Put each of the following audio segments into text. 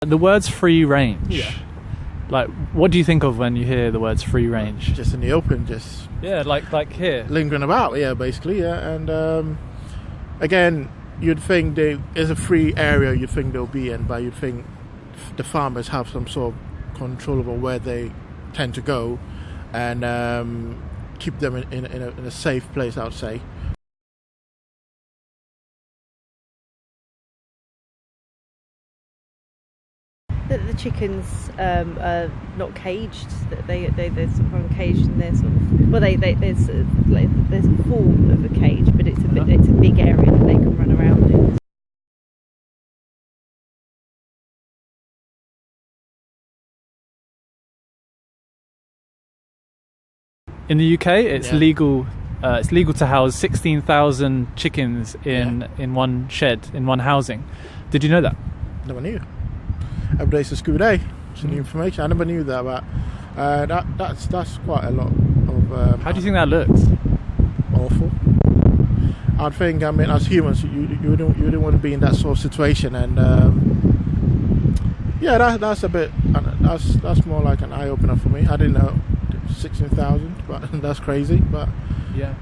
the words free range. Yeah. Like, what do you think of when you hear the words free range? Just in the open, just like here, lingering about. Yeah, basically. Yeah, and again, you'd think there's a free area. You'd think they'll be in, but you'd think the farmers have some sort of control over where they tend to go, and keep them in a safe place, I would say. The chickens are not caged. They're sort of uncaged, and they're sort of there's a form of a cage, but it's a big area that they can run around in. in the UK, it's legal. It's legal to house 16,000 chickens in one shed, in one housing. Did you know that? Never knew. Every day's a school day. It's new information. I never knew that, but that's quite a lot of. How do you think that looks? Awful. I think, I mean, as humans, you wouldn't want to be in that sort of situation, and that's a bit. That's more like an eye opener for me. I didn't know 16,000, but that's crazy. But yeah,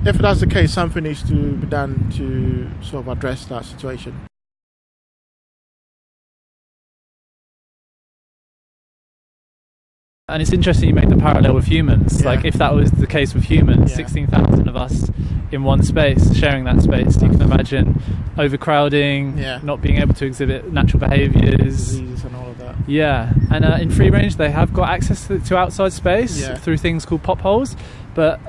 if that's the case, something needs to be done to sort of address that situation. And it's interesting you make the parallel with humans. Like, if that was the case with humans, 16,000 of us in one space, sharing that space, you can imagine overcrowding, not being able to exhibit natural behaviours, diseases and all of that. Yeah, and in free range they have got access to outside space through things called pop holes, but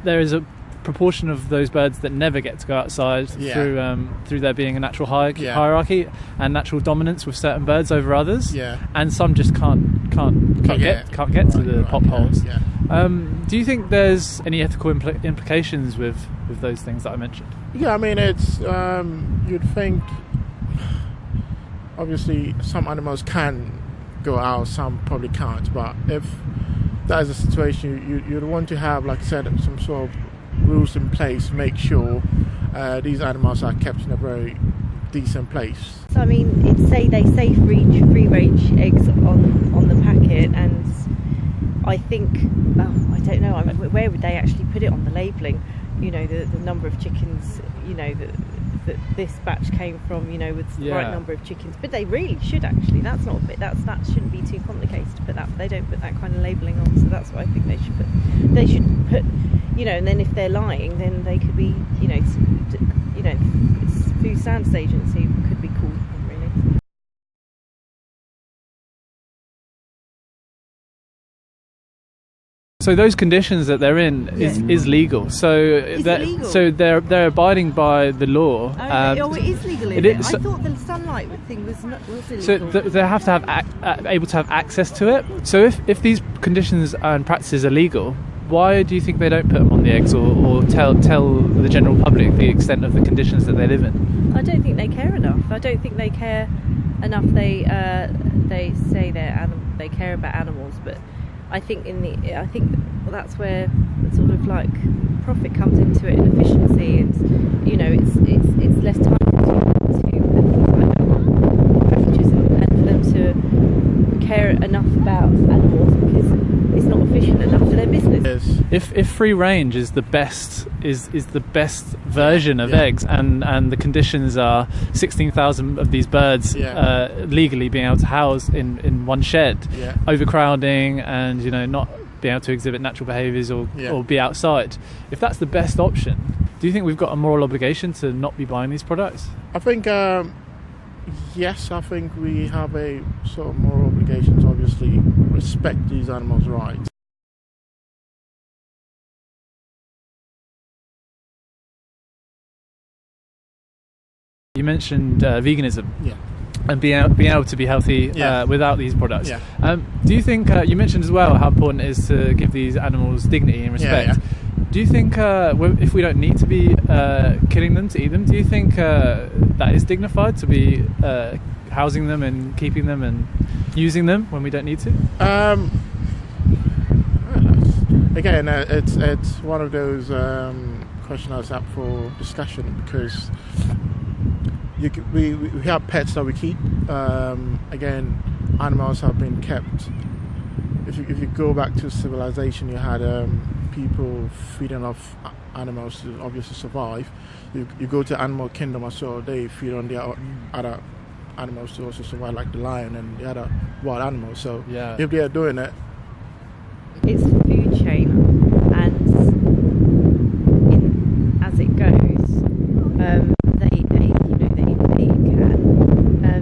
there is a proportion of those birds that never get to go outside through there being a natural hierarchy and natural dominance with certain birds over others, and some just can't get to the pop holes. Do you think there's any ethical implications with those things that I mentioned? Yeah, I mean, it's you'd think obviously some animals can go out, some probably can't, but if that is a situation, you'd want to have, like I said, some sort of rules in place, make sure these animals are kept in a very decent place. So I mean, they say free range eggs on the packet, and I think, I don't know, I mean, where would they actually put it on the labelling? You know, the number of chickens, you know, that this batch came from, you know, with the right number of chickens. But they really should actually. That's not a bit. That shouldn't be too complicated to put that. They don't put that kind of labelling on, so that's what I think they should put. They should put, you know, and then if they're lying, then they could be, you know, Food Standards Agency could be called upon, really. So those conditions that they're in is legal. So they're abiding by the law. It is legal. I thought the sunlight thing was illegal. So they have to have able to have access to it. So if these conditions and practices are legal, why do you think they don't put them on the eggs or tell the general public the extent of the conditions that they live in? I don't think they care enough. I don't think they care enough. They say they care about animals, but I think that's where sort of like profit comes into it, and efficiency, and you know, it's less time consuming to put things like that on packages, and for them to care enough about animals because it's not efficient enough for their business. If free range is the best version of eggs, and the conditions are 16,000 of these birds legally being able to house in one shed, overcrowding, and you know, not being able to exhibit natural behaviours or be outside. If that's the best option, do you think we've got a moral obligation to not be buying these products? I think yes, I think we have a sort of moral obligation to obviously respect these animals' rights. You mentioned veganism. And being able to be healthy without these products. Do you think, you mentioned as well how important it is to give these animals dignity and respect. Do you think if we don't need to be killing them to eat them, do you think that is dignified to be housing them and keeping them and using them when we don't need to? Again, it's one of those questions that's up for discussion, because we have pets that we keep. Again, animals have been kept. If you go back to civilization, you had people feeding off animals to obviously survive. You go to animal kingdom or so, they feed on their other animals to also survive, like the lion and the other wild animals. So if they are doing it, it's a food chain, and as it goes, they can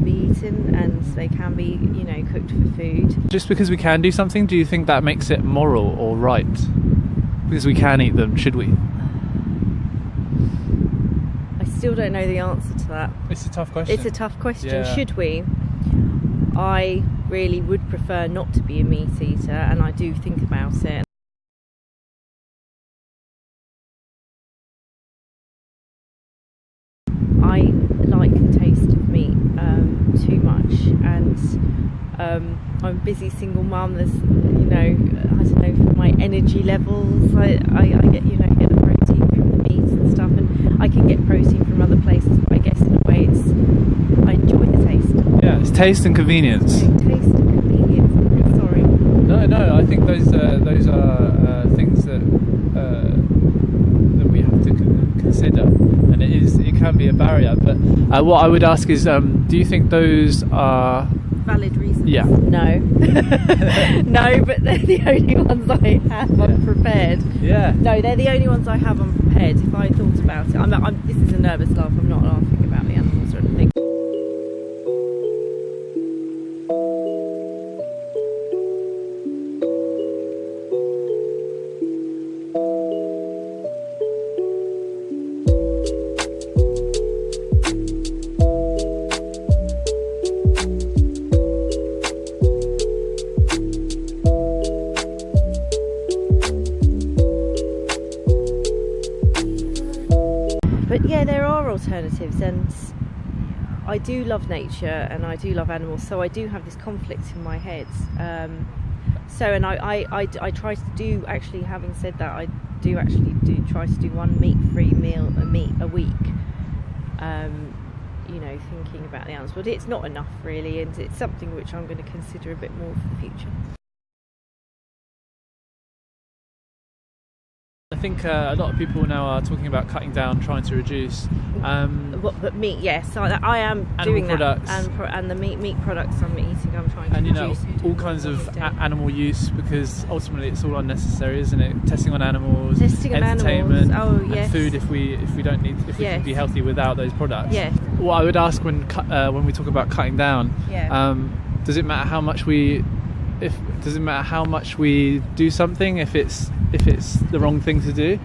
be eaten, and they can be cooked for food. Just because we can do something, do you think that makes it moral or right? Because we can eat them, should we? I still don't know the answer to that. It's a tough question. It's a tough question. Yeah. Should we? I really would prefer not to be a meat eater, and I do think about it. I like the taste of meat too much, and I'm a busy single mum. There's, I don't know, for my energy levels, I get get the protein from the meat and stuff, and I can get protein from other places. But I guess in a way, I enjoy the taste. Yeah, it's taste and convenience. Taste and convenience. Sorry. No. I think those are things that we have to consider, and it can be a barrier. But what I would ask is, do you think those are valid reasons? Yeah. No. No, but they're the only ones I have unprepared. Yeah. No, they're the only ones I have unprepared. If I thought about it, this is a nervous laugh. I'm not laughing about the animals or anything. But yeah, there are alternatives, and I do love nature and I do love animals, so I do have this conflict in my head. I try to do, actually, having said that, I do try to do one meat-free meal a week. Thinking about the animals, but it's not enough really, and it's something which I'm going to consider a bit more for the future. I think a lot of people now are talking about cutting down, trying to reduce. But meat, yes, I am doing products. that, and the meat products I'm eating, I'm trying to reduce. And all kinds of animal use, because ultimately it's all unnecessary, isn't it? Testing on animals, entertainment, and food if we can be healthy without those products. Yeah. What I would ask when we talk about cutting down, does it matter how much we do something if it's the wrong thing to do?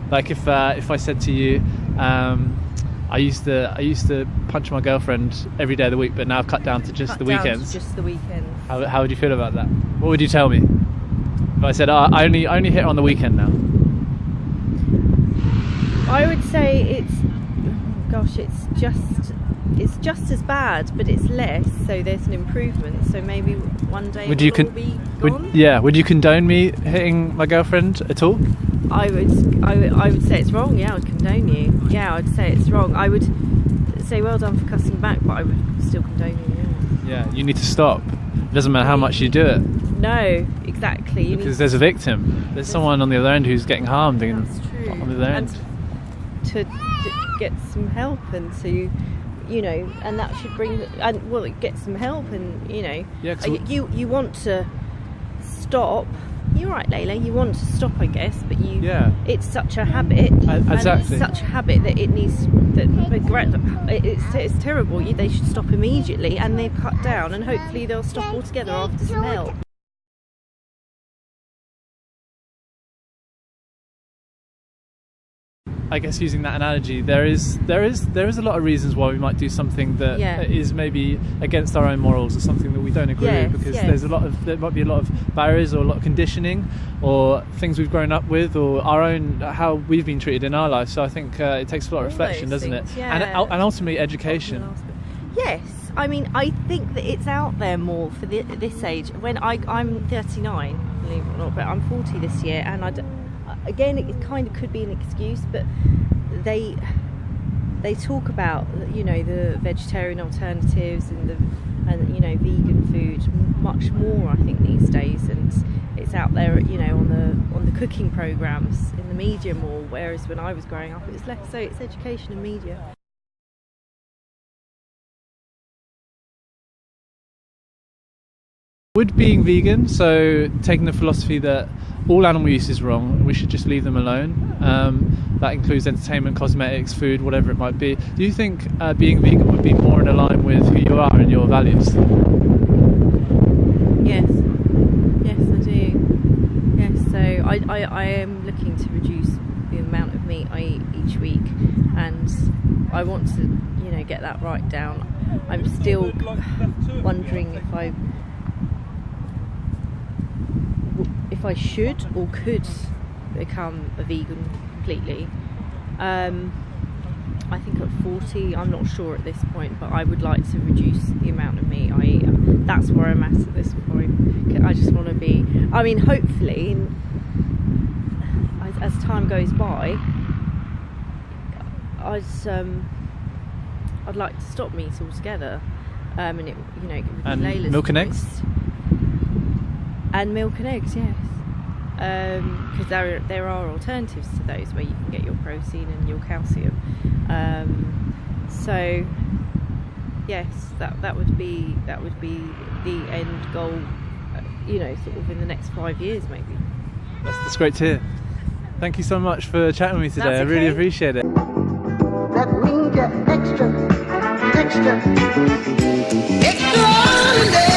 Like if I said to you, I used to punch my girlfriend every day of the week, but now I've cut down to just the weekends. Just the weekends. How would you feel about that? What would you tell me if I said, I only hit on the weekend now? I would say it's just as bad, but it's less, so there's an improvement. So maybe one day it will be gone. Would you condone me hitting my girlfriend at all? I would say it's wrong. Yeah, I would condone you. Yeah, I'd say it's wrong. I would say well done for cussing back, but I would still condone you. Yeah, you need to stop. It doesn't matter how much you do it. No, exactly. Because there's a victim. There's someone on the other end who's getting harmed. That's true. On the other end. And to get some help, and to and that should bring get some help, and you want to stop. You're right, Layla. You want to stop, I guess, but it's such a habit. Exactly. It's such a habit that it needs. It's terrible. They should stop immediately, and they've cut down, and hopefully they'll stop altogether after some help. I guess using that analogy, there is a lot of reasons why we might do something that is maybe against our own morals, or something that we don't agree with, because there might be a lot of barriers, or a lot of conditioning, or things we've grown up with, or our own how we've been treated in our life. So I think it takes a lot of reflection, doesn't it? And ultimately education. Yes, I mean, I think that it's out there more for this age. When I'm 39, believe it or not, but I'm 40 this year, and again, it kind of could be an excuse, but they talk about, you know, the vegetarian alternatives and you know, vegan food much more, I think, these days, and it's out there, you know, on the cooking programs in the media more, whereas when I was growing up it was less so. It's education and media. Would being vegan, so taking the philosophy that all animal use is wrong, we should just leave them alone, that includes entertainment, cosmetics, food, whatever it might be, do you think being vegan would be more in line with who you are and your values? Yes, I do. Yes, so I am looking to reduce the amount of meat I eat each week, and I want to, you know, get that right down. I'm still wondering if I should or could become a vegan completely. I think at 40, I'm not sure at this point, but I would like to reduce the amount of meat I eat. That's where I'm at this point. I just want to be, I mean, hopefully, as time goes by, I'd like to stop meat altogether, and it, you know, and milk and eggs. And milk and eggs, yes, because there are alternatives to those where you can get your protein and your calcium. So yes, that would be the end goal, you know, sort of in the next 5 years maybe. That's great to hear. Thank you so much for chatting with me today. That's okay. I really appreciate it. That means you're extra, extraordinary.